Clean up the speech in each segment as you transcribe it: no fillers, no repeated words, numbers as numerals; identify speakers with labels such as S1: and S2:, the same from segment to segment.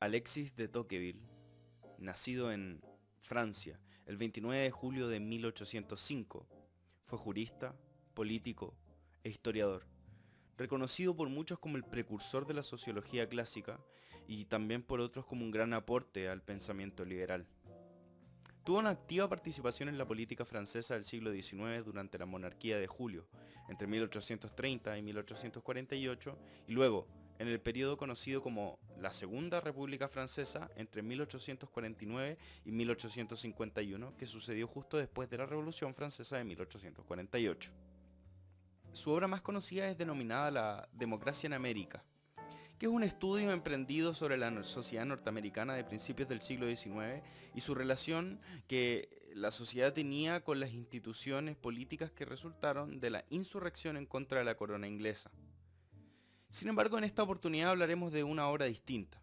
S1: Alexis de Tocqueville, nacido en Francia el 29 de julio de 1805, fue jurista, político e historiador, reconocido por muchos como el precursor de la sociología clásica y también por otros como un gran aporte al pensamiento liberal. Tuvo una activa participación en la política francesa del siglo XIX durante la monarquía de Julio, entre 1830 y 1848, y luego en el periodo conocido como la Segunda República Francesa entre 1849 y 1851, que sucedió justo después de la Revolución Francesa de 1848. Su obra más conocida es denominada La Democracia en América, que es un estudio emprendido sobre la sociedad norteamericana de principios del siglo XIX y su relación que la sociedad tenía con las instituciones políticas que resultaron de la insurrección en contra de la corona inglesa. Sin embargo, en esta oportunidad hablaremos de una obra distinta,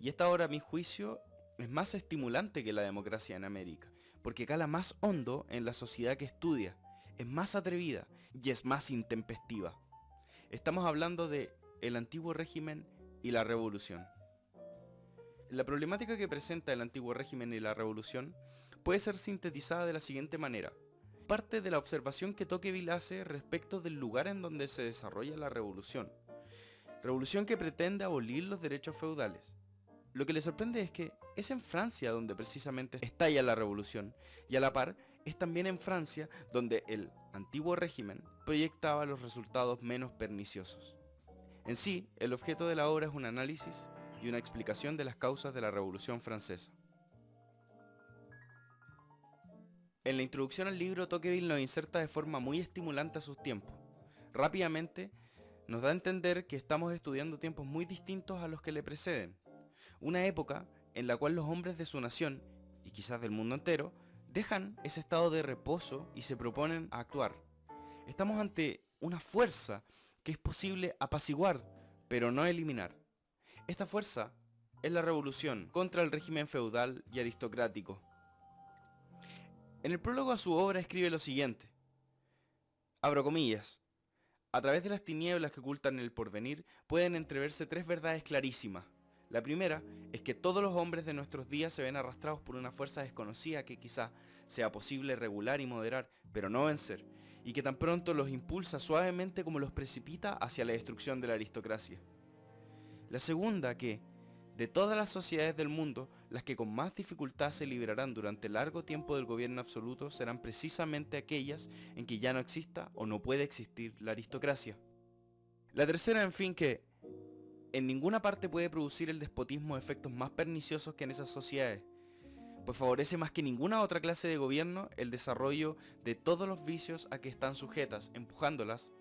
S1: y esta obra, a mi juicio, es más estimulante que La Democracia en América, porque cala más hondo en la sociedad que estudia, es más atrevida y es más intempestiva. Estamos hablando de el antiguo régimen y la revolución. La problemática que presenta el antiguo régimen y la revolución puede ser sintetizada de la siguiente manera. Parte de la observación que Tocqueville hace respecto del lugar en donde se desarrolla la revolución. Revolución que pretende abolir los derechos feudales. Lo que le sorprende es que es en Francia donde precisamente estalla la revolución, y a la par es también en Francia donde el antiguo régimen proyectaba los resultados menos perniciosos. En sí, el objeto de la obra es un análisis y una explicación de las causas de la Revolución Francesa. En la introducción al libro, Tocqueville nos inserta de forma muy estimulante a sus tiempos. Rápidamente, nos da a entender que estamos estudiando tiempos muy distintos a los que le preceden. Una época en la cual los hombres de su nación, y quizás del mundo entero, dejan ese estado de reposo y se proponen a actuar. Estamos ante una fuerza que es posible apaciguar, pero no eliminar. Esta fuerza es la revolución contra el régimen feudal y aristocrático. En el prólogo a su obra escribe lo siguiente, abro comillas, a través de las tinieblas que ocultan el porvenir pueden entreverse tres verdades clarísimas. La primera es que todos los hombres de nuestros días se ven arrastrados por una fuerza desconocida que quizá sea posible regular y moderar, pero no vencer, y que tan pronto los impulsa suavemente como los precipita hacia la destrucción de la aristocracia. La segunda que, de todas las sociedades del mundo, las que con más dificultad se librarán durante largo tiempo del gobierno absoluto serán precisamente aquellas en que ya no exista o no puede existir la aristocracia. La tercera, en fin, que en ninguna parte puede producir el despotismo efectos más perniciosos que en esas sociedades, pues favorece más que ninguna otra clase de gobierno el desarrollo de todos los vicios a que están sujetas, empujándolas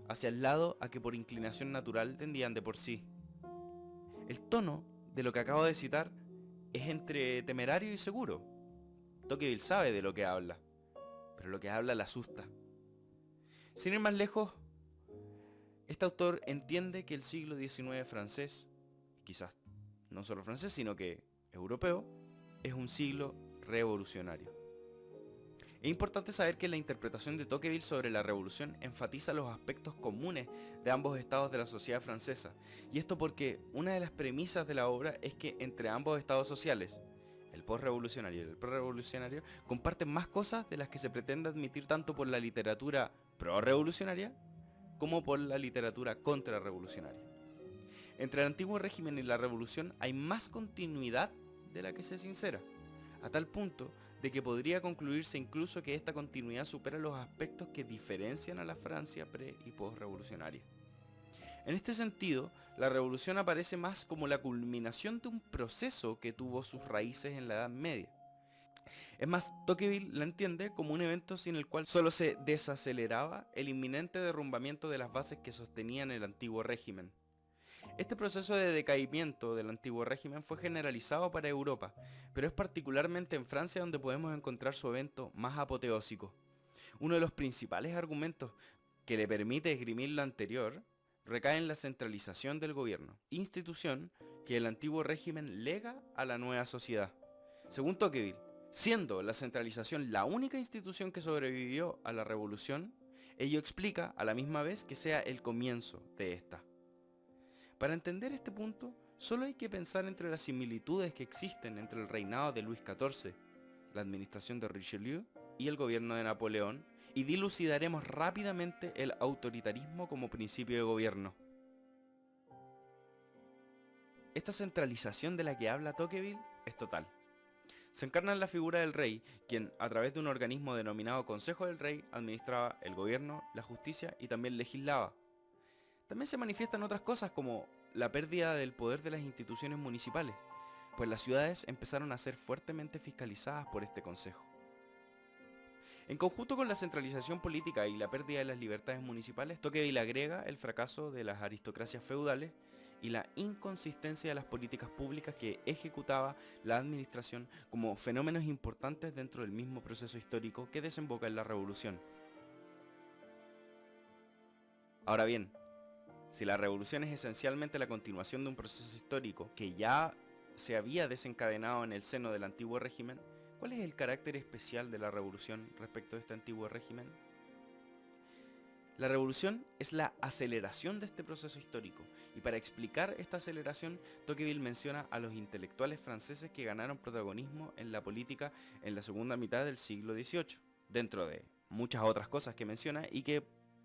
S1: hacia el lado a que por inclinación natural tendían de por sí. El tono de lo que acabo de citar es entre temerario y seguro. Tocqueville sabe de lo que habla, pero lo que habla le asusta. Sin ir más lejos, este autor entiende que el siglo XIX francés, y quizás no solo francés, sino que europeo, es un siglo revolucionario. Es importante saber que la interpretación de Tocqueville sobre la revolución enfatiza los aspectos comunes de ambos estados de la sociedad francesa, y esto porque una de las premisas de la obra es que entre ambos estados sociales, el postrevolucionario y el prerevolucionario, comparten más cosas de las que se pretende admitir tanto por la literatura pro-revolucionaria como por la literatura contrarrevolucionaria. Entre el antiguo régimen y la revolución hay más continuidad de la que se sincera, a tal punto de que podría concluirse incluso que esta continuidad supera los aspectos que diferencian a la Francia pre- y post-revolucionaria. En este sentido, la revolución aparece más como la culminación de un proceso que tuvo sus raíces en la Edad Media. Es más, Tocqueville la entiende como un evento sin el cual solo se desaceleraba el inminente derrumbamiento de las bases que sostenían el antiguo régimen. Este proceso de decaimiento del antiguo régimen fue generalizado para Europa, pero es particularmente en Francia donde podemos encontrar su evento más apoteósico. Uno de los principales argumentos que le permite esgrimir lo anterior recae en la centralización del gobierno, institución que el antiguo régimen lega a la nueva sociedad. Según Tocqueville, siendo la centralización la única institución que sobrevivió a la revolución, ello explica a la misma vez que sea el comienzo de esta. Para entender este punto, Solo hay que pensar entre las similitudes que existen entre el reinado de Luis XIV, la administración de Richelieu y el gobierno de Napoleón, y dilucidaremos rápidamente el autoritarismo como principio de gobierno. Esta centralización de la que habla Tocqueville es total. Se encarna en la figura del rey, quien a través de un organismo denominado Consejo del Rey administraba el gobierno, la justicia y también legislaba. También se manifiestan otras cosas como la pérdida del poder de las instituciones municipales, pues las ciudades empezaron a ser fuertemente fiscalizadas por este consejo. En conjunto con la centralización política y la pérdida de las libertades municipales, Tocqueville agrega el fracaso de las aristocracias feudales y la inconsistencia de las políticas públicas que ejecutaba la administración como fenómenos importantes dentro del mismo proceso histórico que desemboca en la Revolución. Ahora bien, si la revolución es esencialmente la continuación de un proceso histórico que ya se había desencadenado en el seno del antiguo régimen, ¿cuál es el carácter especial de la revolución respecto de este antiguo régimen? La revolución es la aceleración de este proceso histórico, y para explicar esta aceleración, Tocqueville menciona a los intelectuales franceses que ganaron protagonismo en la política en la segunda mitad del siglo XVIII, dentro de muchas otras cosas que menciona y que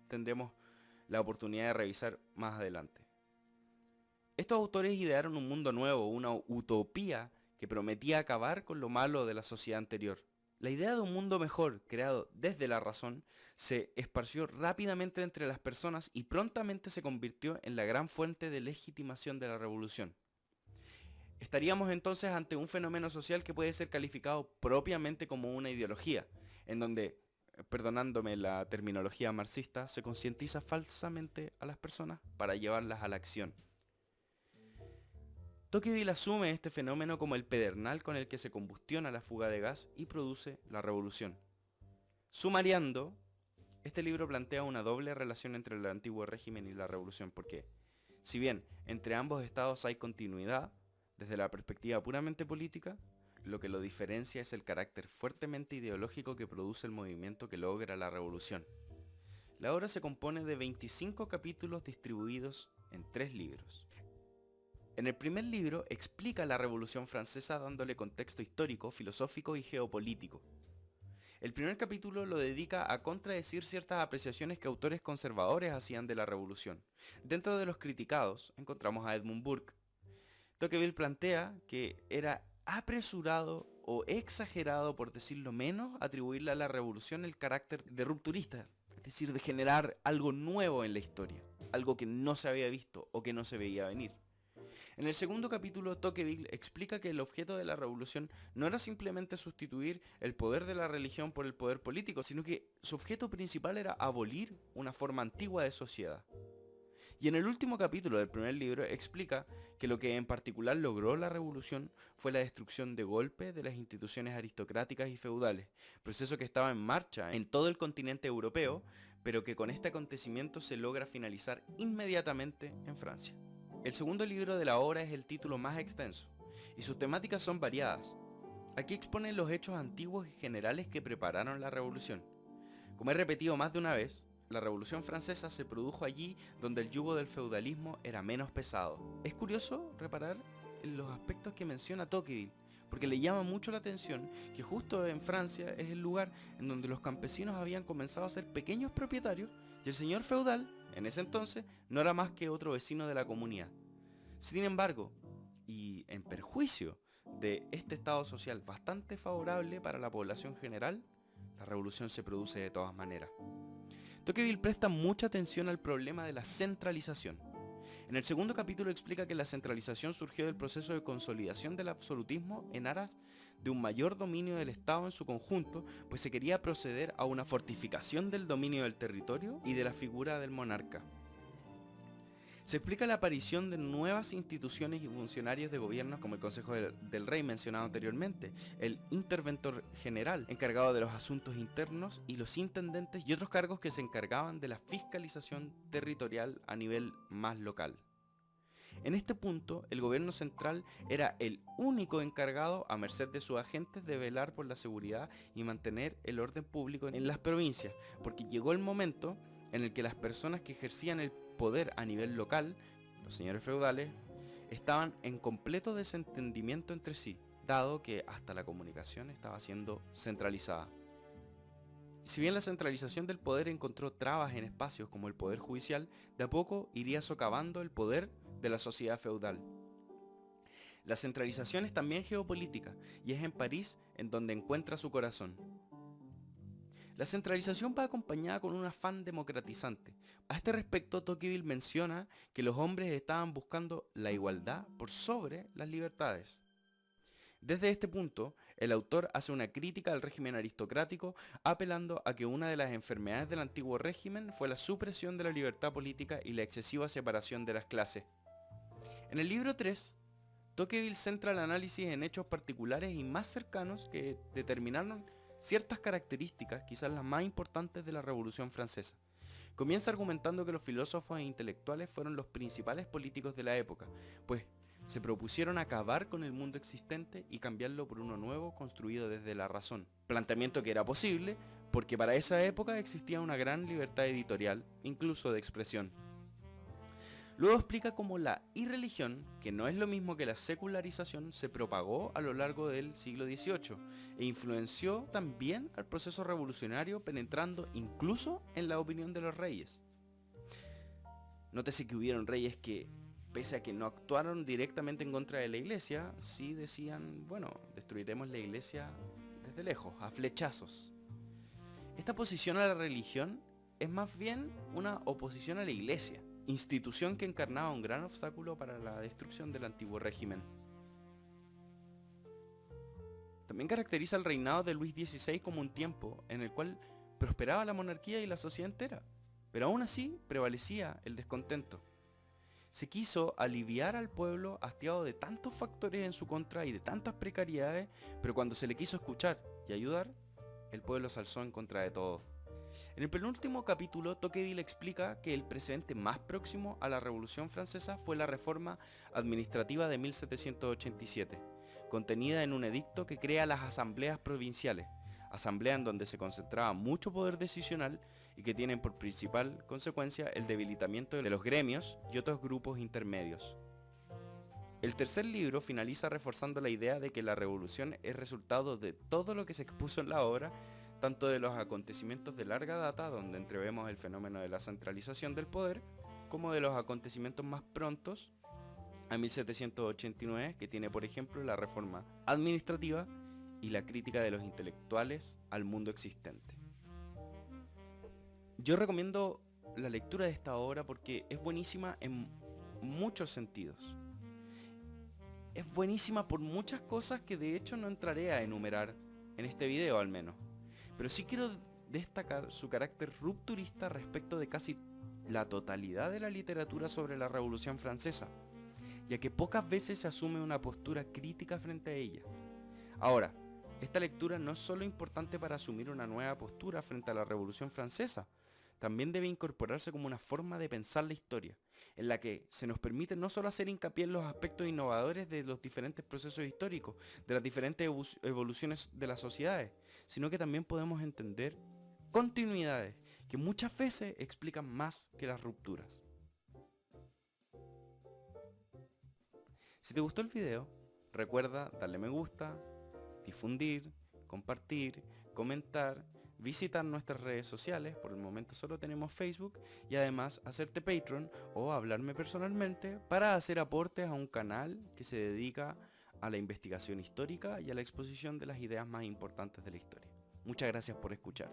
S1: tendremos la oportunidad de revisar más adelante. Estos autores idearon un mundo nuevo, una utopía que prometía acabar con lo malo de la sociedad anterior. La idea de un mundo mejor, creado desde la razón, se esparció rápidamente entre las personas y prontamente se convirtió en la gran fuente de legitimación de la revolución. Estaríamos entonces ante un fenómeno social que puede ser calificado propiamente como una ideología, en donde, perdonándome la terminología marxista, se concientiza falsamente a las personas para llevarlas a la acción. Tocqueville asume este fenómeno como el pedernal con el que se combustiona la fuga de gas y produce la revolución. Sumariando, este libro plantea una doble relación entre el antiguo régimen y la revolución, porque si bien entre ambos estados hay continuidad, desde la perspectiva puramente política, lo que lo diferencia es el carácter fuertemente ideológico que produce el movimiento que logra la revolución. La obra se compone de 25 capítulos distribuidos en 3 libros. En el primer libro explica la Revolución Francesa dándole contexto histórico, filosófico y geopolítico. El primer capítulo lo dedica a contradecir ciertas apreciaciones que autores conservadores hacían de la Revolución. Dentro de los criticados encontramos a Edmund Burke. Tocqueville plantea que era apresurado o exagerado, por decirlo menos, atribuirle a la Revolución el carácter de rupturista, es decir, de generar algo nuevo en la historia, algo que no se había visto o que no se veía venir. En el segundo capítulo, Tocqueville explica que el objeto de la revolución no era simplemente sustituir el poder de la religión por el poder político, sino que su objeto principal era abolir una forma antigua de sociedad. Y en el último capítulo del primer libro explica que lo que en particular logró la revolución fue la destrucción de golpe de las instituciones aristocráticas y feudales, proceso que estaba en marcha en todo el continente europeo, pero que con este acontecimiento se logra finalizar inmediatamente en Francia. El segundo libro de la obra es el título más extenso, y sus temáticas son variadas. Aquí expone los hechos antiguos y generales que prepararon la revolución. Como he repetido más de una vez, la Revolución Francesa se produjo allí donde el yugo del feudalismo era menos pesado. Es curioso reparar en los aspectos que menciona Tocqueville, porque le llama mucho la atención que justo en Francia es el lugar en donde los campesinos habían comenzado a ser pequeños propietarios y el señor feudal, en ese entonces, no era más que otro vecino de la comunidad. Sin embargo, y en perjuicio de este estado social bastante favorable para la población general, la revolución se produce de todas maneras. Tocqueville presta mucha atención al problema de la centralización. En el segundo capítulo explica que la centralización surgió del proceso de consolidación del absolutismo en aras de un mayor dominio del Estado en su conjunto, pues se quería proceder a una fortificación del dominio del territorio y de la figura del monarca. Se explica la aparición de nuevas instituciones y funcionarios de gobierno como el Consejo del Rey mencionado anteriormente, el Interventor General encargado de los asuntos internos y los intendentes y otros cargos que se encargaban de la fiscalización territorial a nivel más local. En este punto, el gobierno central era el único encargado, a merced de sus agentes, de velar por la seguridad y mantener el orden público en las provincias, porque llegó el momento en el que las personas que ejercían el poder a nivel local, los señores feudales, estaban en completo desentendimiento entre sí, dado que hasta la comunicación estaba siendo centralizada. Si bien la centralización del poder encontró trabas en espacios como el poder judicial, de a poco iría socavando el poder de la sociedad feudal. La centralización es también geopolítica, y es en París en donde encuentra su corazón. La centralización va acompañada con un afán democratizante. A este respecto, Tocqueville menciona que los hombres estaban buscando la igualdad por sobre las libertades. Desde este punto, el autor hace una crítica al régimen aristocrático, apelando a que una de las enfermedades del antiguo régimen fue la supresión de la libertad política y la excesiva separación de las clases. En el libro 3, Tocqueville centra el análisis en hechos particulares y más cercanos que determinaron ciertas características, quizás las más importantes de la Revolución Francesa. Comienza argumentando que los filósofos e intelectuales fueron los principales políticos de la época, pues se propusieron acabar con el mundo existente y cambiarlo por uno nuevo construido desde la razón. Planteamiento que era posible porque para esa época existía una gran libertad editorial, incluso de expresión. Luego explica cómo la irreligión, que no es lo mismo que la secularización, se propagó a lo largo del siglo XVIII e influenció también al proceso revolucionario, penetrando incluso en la opinión de los reyes. Nótese que hubieron reyes que, pese a que no actuaron directamente en contra de la iglesia, sí decían, bueno, destruiremos la iglesia desde lejos, a flechazos. Esta oposición a la religión es más bien una oposición a la iglesia, institución que encarnaba un gran obstáculo para la destrucción del antiguo régimen. También caracteriza el reinado de Luis XVI como un tiempo en el cual prosperaba la monarquía y la sociedad entera, pero aún así prevalecía el descontento. Se quiso aliviar al pueblo hastiado de tantos factores en su contra y de tantas precariedades, pero cuando se le quiso escuchar y ayudar, el pueblo se alzó en contra de todo. En el penúltimo capítulo, Tocqueville explica que el precedente más próximo a la Revolución Francesa fue la reforma administrativa de 1787, contenida en un edicto que crea las asambleas provinciales, asamblea en donde se concentraba mucho poder decisional y que tienen por principal consecuencia el debilitamiento de los gremios y otros grupos intermedios. El tercer libro finaliza reforzando la idea de que la revolución es resultado de todo lo que se expuso en la obra, tanto de los acontecimientos de larga data, donde entrevemos el fenómeno de la centralización del poder, como de los acontecimientos más prontos, a 1789, que tiene por ejemplo la reforma administrativa y la crítica de los intelectuales al mundo existente. Yo recomiendo la lectura de esta obra porque es buenísima en muchos sentidos. Es buenísima por muchas cosas que de hecho no entraré a enumerar en este video al menos. Pero sí quiero destacar su carácter rupturista respecto de casi la totalidad de la literatura sobre la Revolución Francesa, ya que pocas veces se asume una postura crítica frente a ella. Ahora, esta lectura no es solo importante para asumir una nueva postura frente a la Revolución Francesa, también debe incorporarse como una forma de pensar la historia, en la que se nos permite no solo hacer hincapié en los aspectos innovadores de los diferentes procesos históricos, de las diferentes evoluciones de las sociedades, sino que también podemos entender continuidades que muchas veces explican más que las rupturas. Si te gustó el video, recuerda darle me gusta, difundir, compartir, comentar, visitar nuestras redes sociales, por el momento solo tenemos Facebook, y además hacerte Patreon o hablarme personalmente para hacer aportes a un canal que se dedica a la investigación histórica y a la exposición de las ideas más importantes de la historia. Muchas gracias por escuchar.